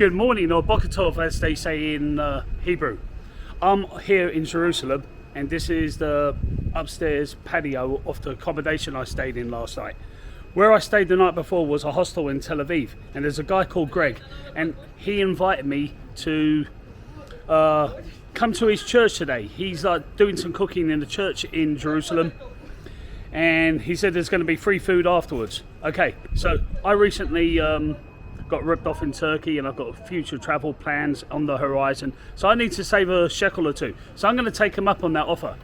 Good morning, or Boker Tov, as they say in Hebrew. I'm here in Jerusalem, and this is the upstairs patio of the accommodation I stayed in last night. Where I stayed the night before was a hostel in Tel Aviv, and there's a guy called Greg, and he invited me to come to his church today. He's doing some cooking in the church in Jerusalem, and he said there's going to be free food afterwards. Okay, so I recently got ripped off in Turkey, and I've got future travel plans on the horizon, so I need to save a shekel or two. So I'm going to take him up on that offer.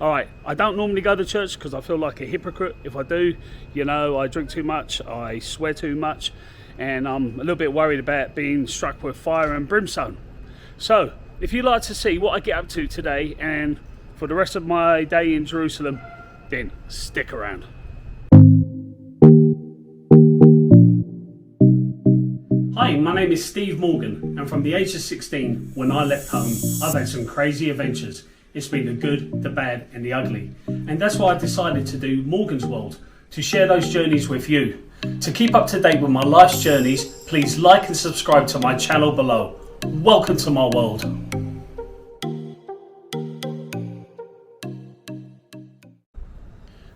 All right, I don't normally go to church because I feel like a hypocrite if I do. You know, I drink too much, I swear too much, and I'm a little bit worried about being struck with fire and brimstone. So if you'd like to see what I get up to today and for the rest of my day in Jerusalem, then stick around. Hi, my name is Steve Morgan, and from the age of 16, when I left home, I've had some crazy adventures. It's been the good, the bad, and the ugly. And that's why I decided to do Morgan's World, to share those journeys with you. To keep up to date with my life's journeys, please like and subscribe to my channel below. Welcome to my world.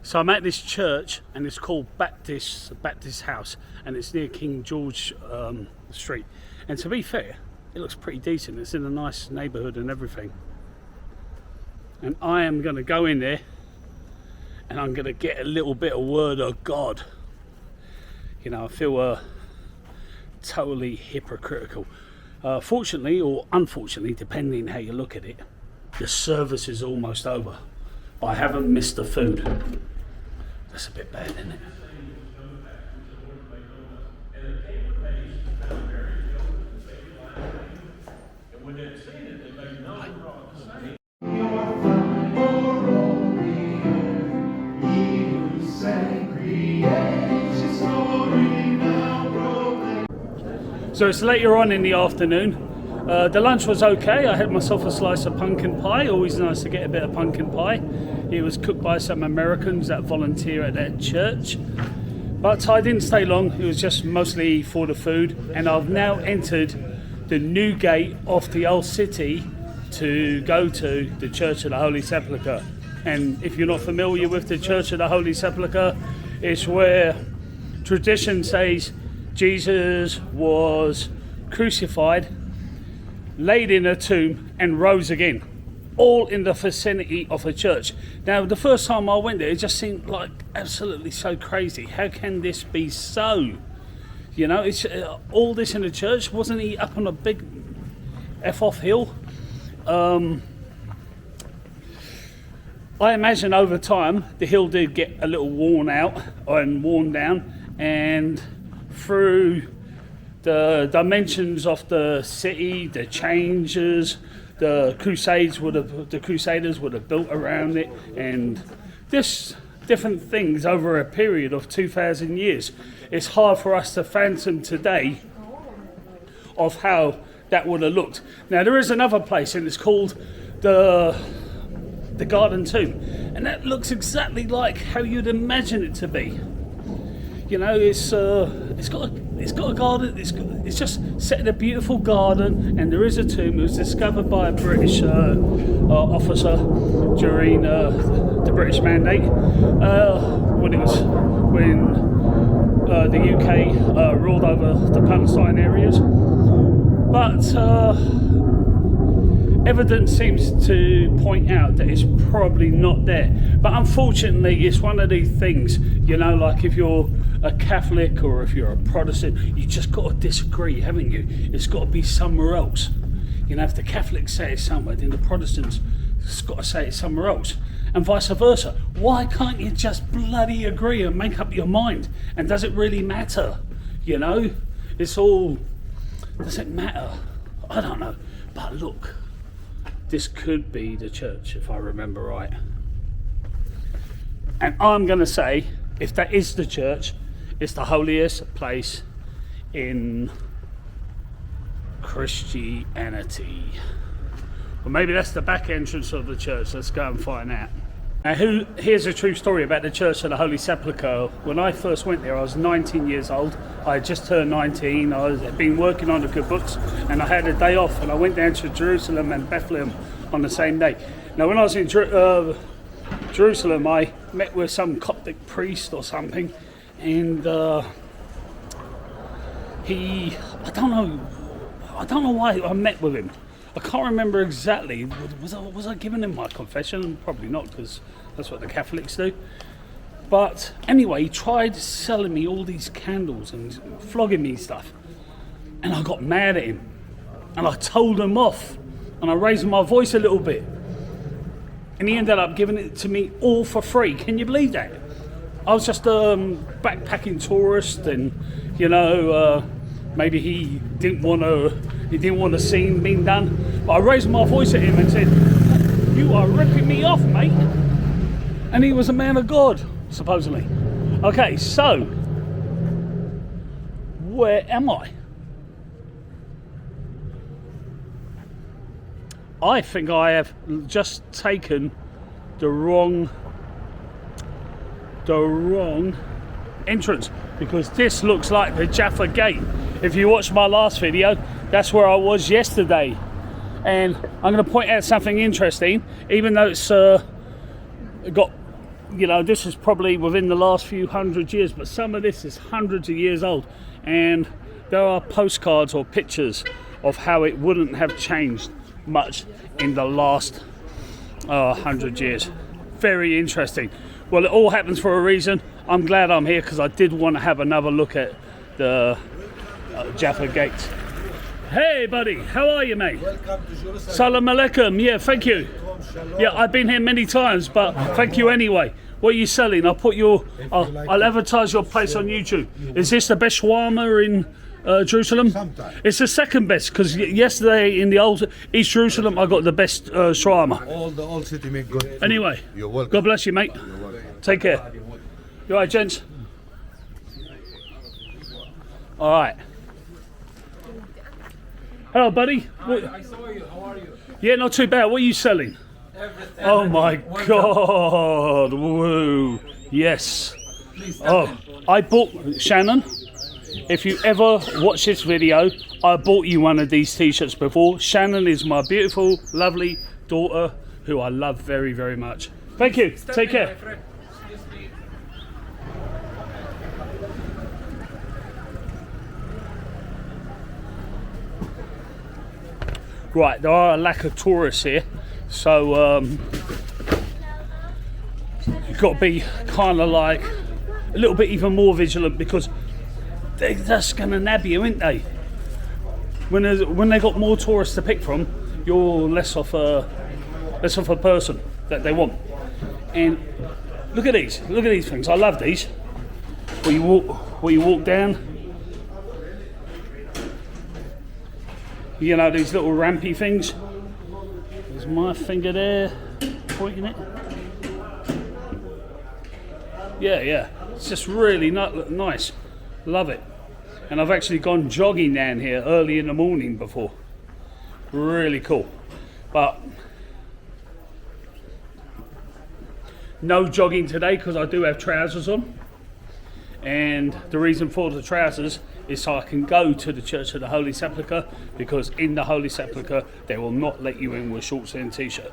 So I'm at this church, and it's called Baptist House, and it's near King George Street. And to be fair, it looks pretty decent. It's in a nice neighbourhood and everything. And I am going to go in there, and I'm going to get a little bit of word of God. You know, I feel totally hypocritical. Fortunately or unfortunately, depending how you look at it, the service is almost over. I haven't missed the food. That's a bit bad, isn't it? So it's later on in the afternoon. The lunch was okay. I had myself a slice of pumpkin pie. Always nice to get a bit of pumpkin pie. It was cooked by some Americans that volunteer at that church. But I didn't stay long. It was just mostly for the food. And I've now entered the new gate of the old city to go to the Church of the Holy Sepulchre. And if you're not familiar with the Church of the Holy Sepulchre, it's where tradition says Jesus was crucified, laid in a tomb, and rose again, all in the vicinity of a church. Now, the first time I went there, it just seemed like absolutely so crazy. How can this be so? You know, it's all this in the church. Wasn't he up on a big F-off hill? I imagine over time, the hill did get a little worn out and worn down, and through the dimensions of the city, the changes, the Crusaders would have built around it, and this different things over a period of 2,000 years. It's hard for us to fathom today of how that would have looked. Now there is another place, and it's called the Garden Tomb, and that looks exactly like how you'd imagine it to be. You know, it's got a garden. It's just set in a beautiful garden, and there is a tomb. It was discovered by a British officer during the British Mandate when the UK ruled over the Palestine areas. But evidence seems to point out that it's probably not there. But unfortunately, it's one of these things. You know, like if you're a Catholic or if you're a Protestant, you just got to disagree, haven't you? It's got to be somewhere else. You know, if the Catholics say it's somewhere, then the Protestants has got to say it's somewhere else, and vice versa. Why can't you just bloody agree and make up your mind? And does it really matter? You know, does it matter? I don't know. But look, this could be the church if I remember right. And I'm going to say, if that is the church, it's the holiest place in Christianity. Well, maybe that's the back entrance of the church. Let's go and find out. Now, here's a true story about the Church of the Holy Sepulchre. When I first went there, I was 19 years old. I had just turned 19. I had been working on the good books, and I had a day off, and I went down to Jerusalem and Bethlehem on the same day. Now, when I was in Jerusalem, I met with some Coptic priest or something, and I don't know why I met with him. I can't remember exactly. Was I giving him my confession? Probably not, because that's what the Catholics do. But anyway, he tried selling me all these candles and flogging me and stuff. And I got mad at him. And I told him off. And I raised my voice a little bit. And he ended up giving it to me all for free. Can you believe that? I was just a backpacking tourist, and maybe he didn't want a scene being done. But I raised my voice at him and said, "You are ripping me off, mate." And he was a man of God, supposedly. Okay, so where am I? I think I have just taken the wrong entrance, because this looks like the Jaffa Gate. If you watched my last video, that's where I was yesterday. And I'm going to point out something interesting, even though it's got, this is probably within the last few hundred years, but some of this is hundreds of years old. And there are postcards or pictures of how it wouldn't have changed much in the last 100 years. Very interesting. Well, it all happens for a reason. I'm glad I'm here, because I did want to have another look at the Jaffa Gate. Hey buddy, how are you, mate? Welcome to Jerusalem. Salam alaikum. Yeah, thank you. Yeah, I've been here many times, but thank you anyway. What are you selling? I'll advertise your place on YouTube. Is this the best shawarma in Jerusalem? Sometimes. It's the second best, because yesterday in the old East Jerusalem I got the best shawarma. All the old city make good. Anyway, You're welcome. God bless you, mate. Take care. You all right, gents? All right. Hello, buddy. I saw you. How are you? Yeah, not too bad. What are you selling? Everything. Oh my God! Woo! Yes. Oh, I bought Shannon. If you ever watch this video, I bought you one of these T-shirts before. Shannon is my beautiful, lovely daughter, who I love very, very much. Thank you. Take care. Right, there are a lack of tourists here, so you've got to be kind of like a little bit even more vigilant, because they're just going to nab you, aren't they? When they got more tourists to pick from, you're less of a person that they want. And look at these things. I love these. Where you walk down. These little rampy things. There's my finger there, pointing it. Yeah. It's just really nice. Love it. And I've actually gone jogging down here early in the morning before. Really cool. But no jogging today, because I do have trousers on. And the reason for the trousers is so I can go to the Church of the Holy Sepulchre, because in the Holy Sepulchre they will not let you in with shorts and t-shirt.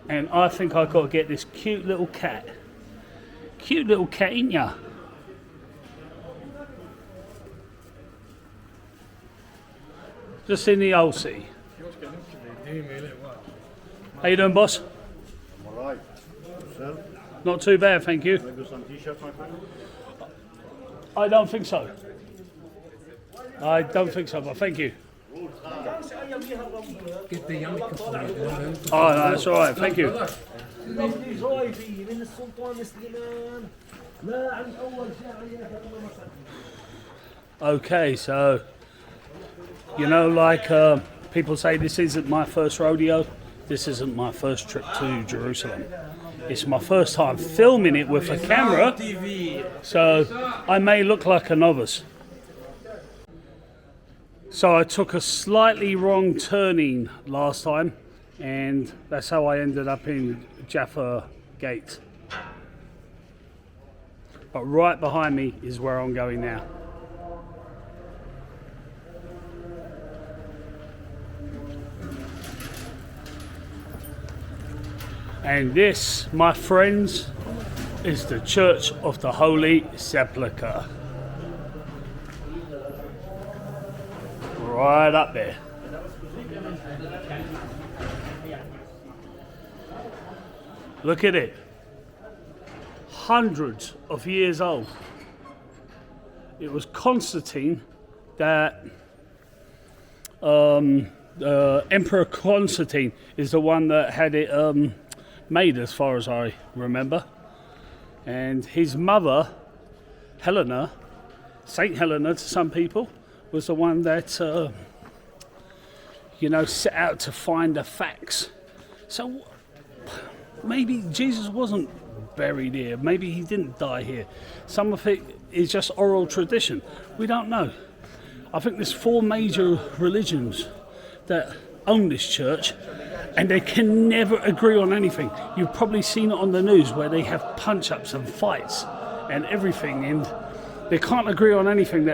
And I think I've got to get this cute little cat. Cute little cat, ain't ya? Just in the old city. How you doing, boss? Alright. Yourself? Not too bad, thank you. Can I do some t-shirts, my friend? I don't think so. But thank you. Get the young microphone. Oh, no, that's all right, thank you. Okay, so, people say this isn't my first rodeo. This isn't my first trip to Jerusalem. It's my first time filming it with a camera, so I may look like a novice. So I took a slightly wrong turning last time, and that's how I ended up in Jaffa Gate. But right behind me is where I'm going now. And this, my friends, is the Church of the Holy Sepulchre. Right up there. Look at it. Hundreds of years old. It was Constantine that Emperor Constantine is the one that had it made, as far as I remember. And his mother, Helena, Saint Helena to some people, was the one that set out to find the facts. So maybe Jesus wasn't buried here. Maybe he didn't die here. Some of it is just oral tradition. We don't know. I think there's 4 major religions that own this church, and they can never agree on anything. You've probably seen it on the news where they have punch-ups and fights and everything, and they can't agree on anything.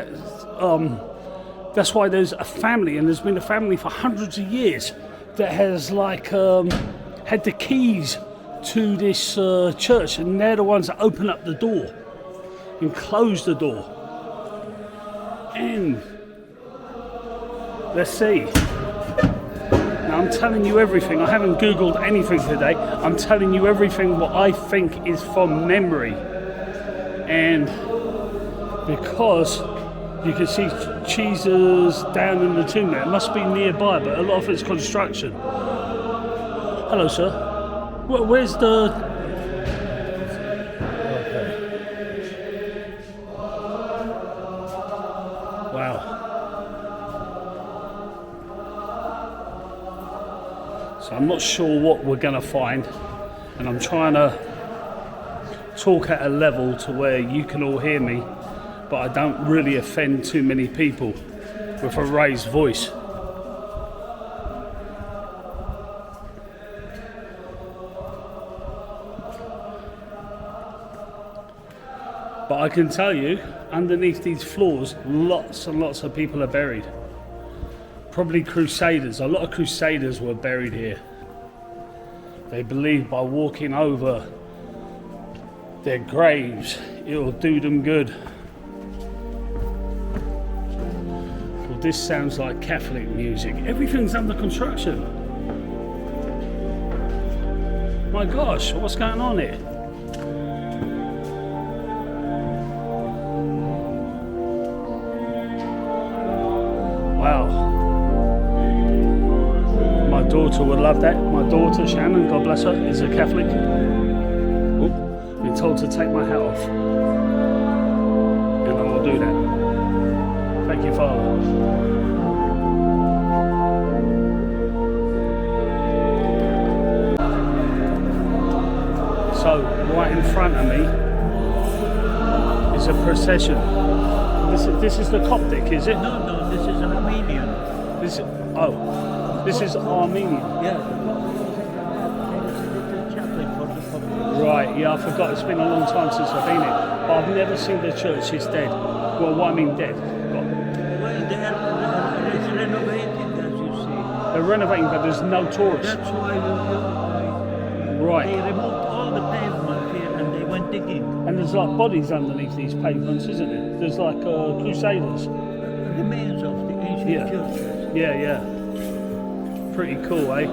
That's why there's a family, and there's been a family for hundreds of years that has had the keys to this church, and they're the ones that open up the door and close the door. And let's see. Now I'm telling you everything. I haven't Googled anything today. I'm telling you everything what I think is from memory. And because you can see Jesus down in the tomb there. It must be nearby, but a lot of it's construction. Hello, sir. Where's the... Okay. Wow. So I'm not sure what we're going to find, and I'm trying to talk at a level to where you can all hear me, but I don't really offend too many people with a raised voice. But I can tell you, underneath these floors, lots and lots of people are buried. Probably crusaders. A lot of crusaders were buried here. They believe by walking over their graves, it will do them good. Well, this sounds like Catholic music. Everything's under construction. My gosh, what's going on here? Wow. My daughter would love that. My daughter, Shannon, God bless her, is a Catholic. Oop, been told to take my hat off. And I will do that. Thank you, Father. So, right in front of me is a procession. This is the Coptic, is it? No, this is Armenian. This is Armenian. Yeah. The chaplain for the Coptic. Right, yeah, I forgot. It's been a long time since I've been here. But I've never seen the church. It's dead. Well, what I mean dead. Well, it's renovating, as you see. They're renovating, but there's no tourists. That's why Right. they removed all the pavement here and they went digging. And there's like bodies underneath these pavements, isn't it? There's like crusaders. Remains of the ancient Yeah. churches. Yeah. Pretty cool, eh?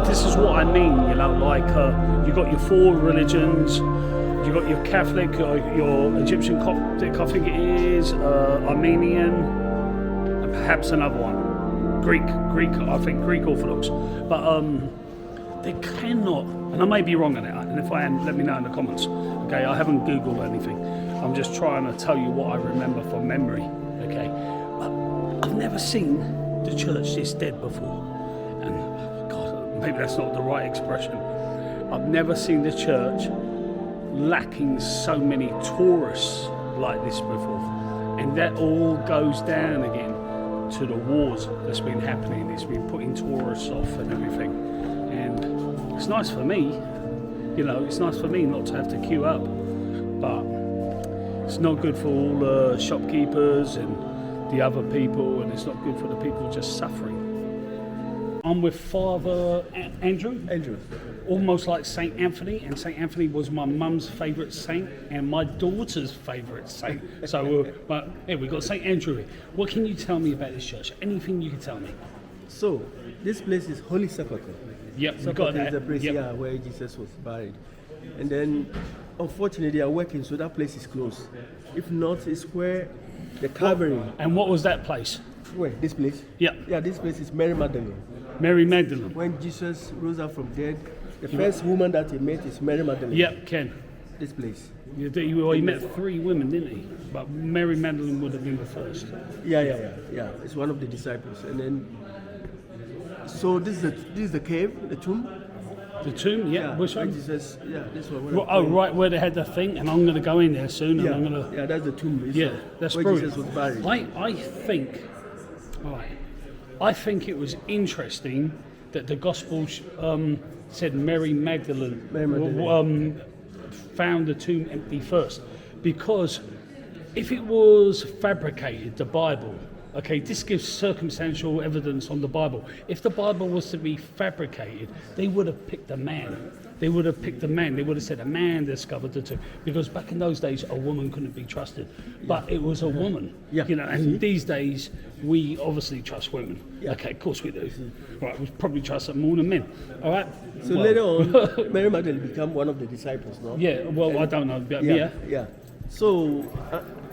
This is what I mean, like you got your 4 religions, you got your Catholic, your Egyptian Coptic, I think it is, Armenian, and perhaps another one, Greek, I think Greek Orthodox. But They cannot, and I may be wrong on it, and if I am, let me know in the comments. Okay, I haven't Googled anything. I'm just trying to tell you what I remember from memory. Okay, I've never seen the church this dead before, and God, maybe that's not the right expression. I've never seen the church lacking so many tourists like this before, and that all goes down again to the wars that's been happening. It's been putting tourists off and everything, and it's nice for me, you know, it's nice for me not to have to queue up, but it's not good for all the shopkeepers and the other people, and it's not good for the people just suffering. I'm with Father Andrew. Almost like St. Anthony, and St. Anthony was my mum's favourite saint and my daughter's favourite saint. So, but here we got St. Andrew here. What can you tell me about this church? Anything you can tell me? So, this place is Holy Sepulchre. Yep, we got Sepulchre that. is the place Yep. where Jesus was buried. And then, unfortunately, they are working, so that place is closed. If not, it's where the Calvary. And what was that place? Where? This place? Yep. Yeah, this place is Mary Magdalene. Mary Magdalene. When Jesus rose up from dead, the first woman that he met is Mary Magdalene. Yep, Ken. This place. Well, he met 3 women, didn't he? But Mary Magdalene would have been the first. Yeah. It's one of the disciples. And then, so this is the cave, the tomb. The tomb, yeah. Which where one? Jesus, this one. where Well, I'm oh, going. right, where they had the thing, and I'm going to go in there soon, and Yeah, I'm going to... yeah, that's the tomb. It's Yeah, that's where brilliant. Jesus was buried. I think, right, I think it was interesting that the gospel said Mary Magdalene, found the tomb empty first, because if it was fabricated, the Bible, okay, this gives circumstantial evidence on the Bible. If the Bible was to be fabricated, they would have picked a man. They would have picked a man. They would have said a man discovered the tomb, because back in those days a woman couldn't be trusted, but it was a woman. Yeah. You know, and these days we obviously trust women. Yeah. Okay, of course we do. Right, we probably trust them more than men. All right. So Well, later on, Mary Magdalene became one of the disciples, no? Yeah. Well, I don't know. But yeah. So,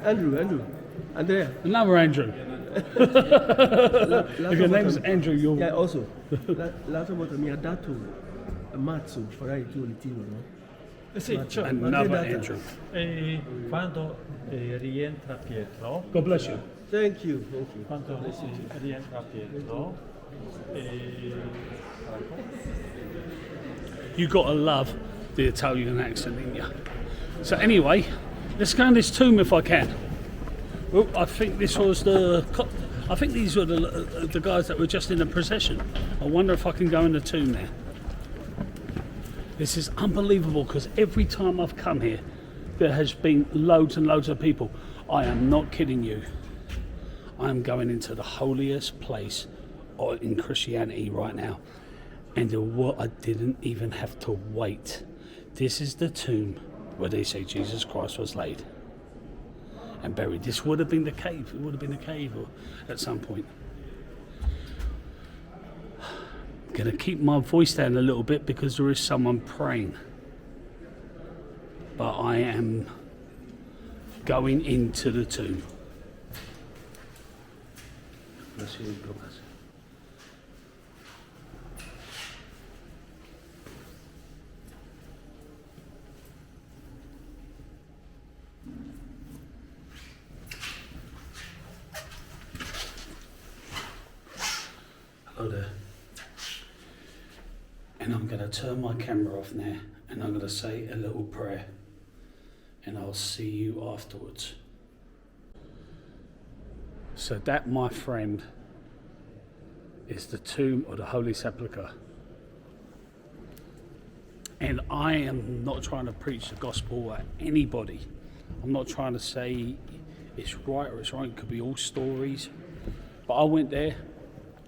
Andrea. Another Andrew. If your name's Andrew, you're. Yeah, also. L'altra volta mi ha dato un mazzo, farai tu il tiro, no? Sì, cioè, Another Andrew. quando rientra Pietro, God bless you. Thank you. quando rientra Pietro, You gotta love the Italian accent in you. So anyway, let's go in this tomb if I can. Well, I think this was I think these were the guys that were just in the procession. I wonder if I can go in the tomb there. This is unbelievable, because every time I've come here, there has been loads and loads of people. I am not kidding you. I am going into the holiest place in Christianity right now. And I didn't even have to wait. This is the tomb where they say Jesus Christ was laid and buried. This would have been the cave. It would have been a cave at some point. I'm going to keep my voice down a little bit because there is someone praying. But I am going into the tomb. Let's see who God bless. Hello there. And I'm going to turn my camera off now, and I'm going to say a little prayer, and I'll see you afterwards. So that, my friend, is the tomb of the Holy Sepulchre. And I am not trying to preach the gospel at anybody. I'm not trying to say it's right or it's wrong. It could be all stories. But I went there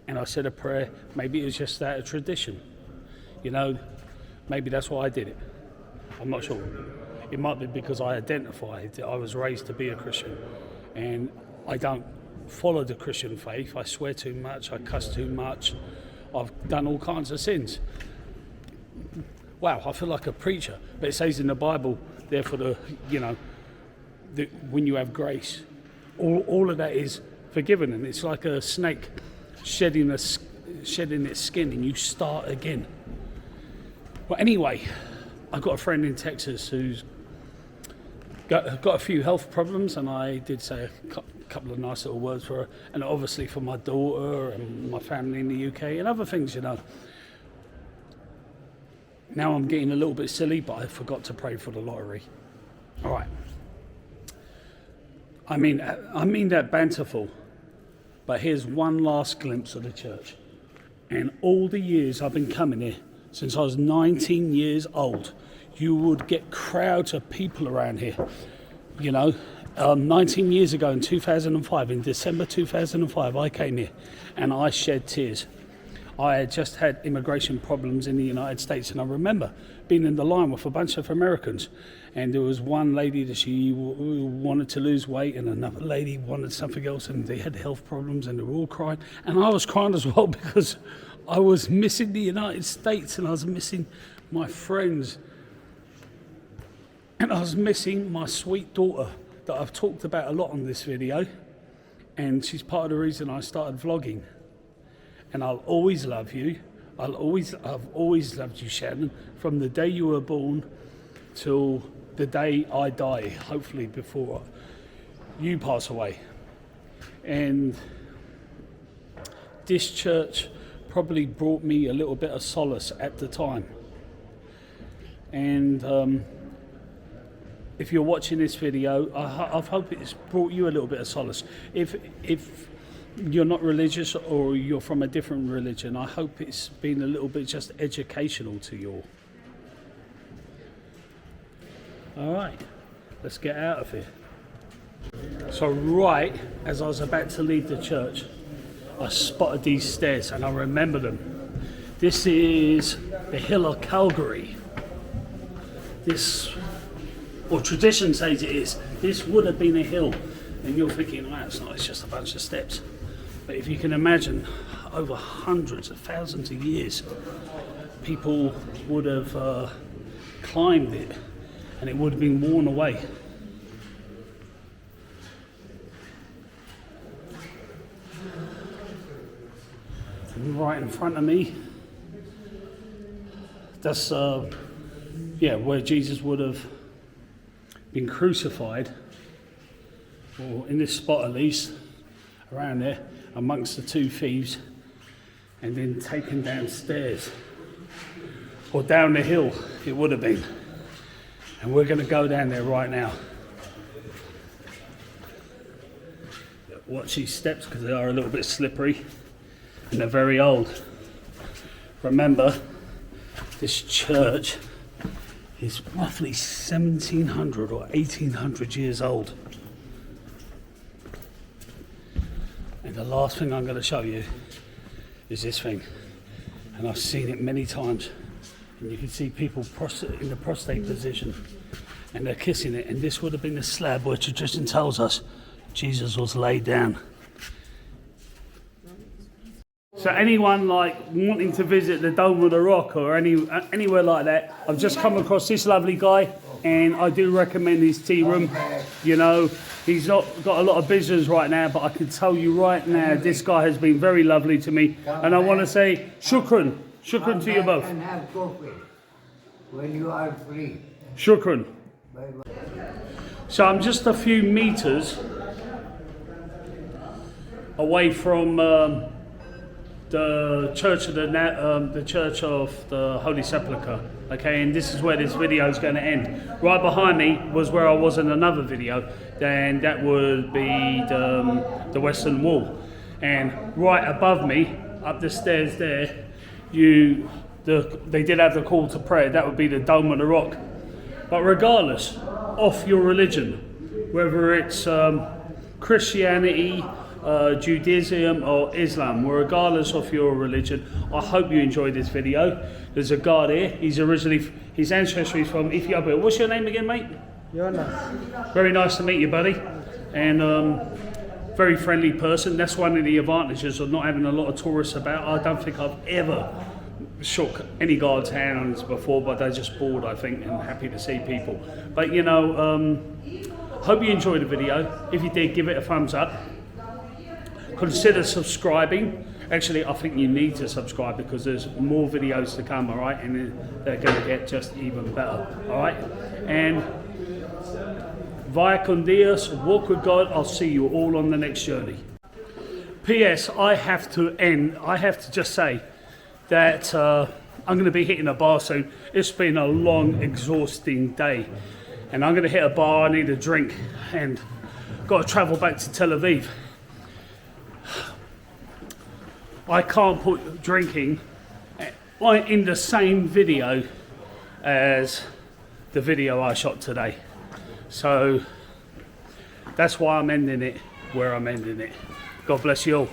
and I said a prayer. Maybe it was just out of tradition. You know, maybe that's why I did it. I'm not sure. It might be because I identified that I was raised to be a Christian, and I don't follow the Christian faith. I swear too much, I cuss too much, I've done all kinds of sins. Wow, I feel like a preacher. But it says in the Bible, therefore, when you have grace, all of that is forgiven, and it's like a snake shedding its skin, and you start again. Well, anyway, I've got a friend in Texas who's got a few health problems, and I did say a couple of nice little words for her, and obviously for my daughter and my family in the UK and other things, you know. Now I'm getting a little bit silly, but I forgot to pray for the lottery. All right. I mean that banterful, but here's one last glimpse of the church. And all the years I've been coming here, since I was 19 years old, you would get crowds of people around here. You know, 19 years ago in 2005, in December 2005, I came here and I shed tears. I had just had immigration problems in the United States, and I remember being in the line with a bunch of Americans, and there was one lady that she wanted to lose weight, and another lady wanted something else, and they had health problems, and they were all crying, and I was crying as well because I was missing the United States, and I was missing my friends, and I was missing my sweet daughter that I've talked about a lot on this video, and she's part of the reason I started vlogging. And I'll always love you. I've always loved you, Shannon, from the day you were born till the day I die, hopefully before you pass away. And this church probably brought me a little bit of solace at the time. And if you're watching this video, I hope it's brought you a little bit of solace. If you're not religious or you're from a different religion, I hope it's been a little bit just educational to you all. All right, let's get out of here. So right as I was about to leave the church, I spotted these stairs and I remember them. This is the hill of Calvary. Or tradition says it is. This would have been a hill. And you're thinking, oh, it's not, it's just a bunch of steps. But if you can imagine, over hundreds of thousands of years, people would have climbed it and it would have been worn away. And right in front of me, that's where Jesus would have been crucified, or in this spot at least, around there, amongst the two thieves, and then taken downstairs, or down the hill it would have been. And we're going to go down there right now. Watch these steps because they are a little bit slippery and they're very old. Remember, this church is roughly 1700 or 1800 years old. And the last thing I'm going to show you is this thing. And I've seen it many times. And you can see people in the prostate position. And they're kissing it. And this would have been the slab where tradition tells us Jesus was laid down. So anyone wanting to visit the Dome of the Rock or anywhere like that, I've just come across this lovely guy. And I do recommend his tea room. You know, he's not got a lot of business right now, but I can tell you right now, this guy has been very lovely to me. And I want to say shukran. Shukran to you both. And have coffee when you are free. Shukran. Bye-bye. So I'm just a few meters away from the church of the Holy Sepulchre. Okay, and this is where this video is going to end. Right behind me was where I was in another video, then that would be the Western Wall. And right above me, up the stairs there, they did have the call to prayer. That would be the Dome of the Rock. But regardless of your religion, whether it's Christianity, Judaism or Islam, regardless of your religion, I hope you enjoyed this video. There's a guard here. His ancestry is from Ethiopia. What's your name again, mate? Jonas. Very nice to meet you, buddy. And very friendly person. That's one of the advantages of not having a lot of tourists about. I don't think I've ever shook any guard's hands before, but they're just bored, I think, and happy to see people. But you know, hope you enjoyed the video. If you did, give it a thumbs up. Consider subscribing Actually, I think you need to subscribe because there's more videos to come, all right? And they're going to get just even better, all right? And vaya con Dios, walk with God. I'll see you all on the next journey. P.S. I have to just say that I'm going to be hitting a bar soon. It's been a long, exhausting day. And I'm going to hit a bar, I need a drink, and got to travel back to Tel Aviv. I can't put drinking in the same video as the video I shot today. So that's why I'm ending it where I'm ending it. God bless you all.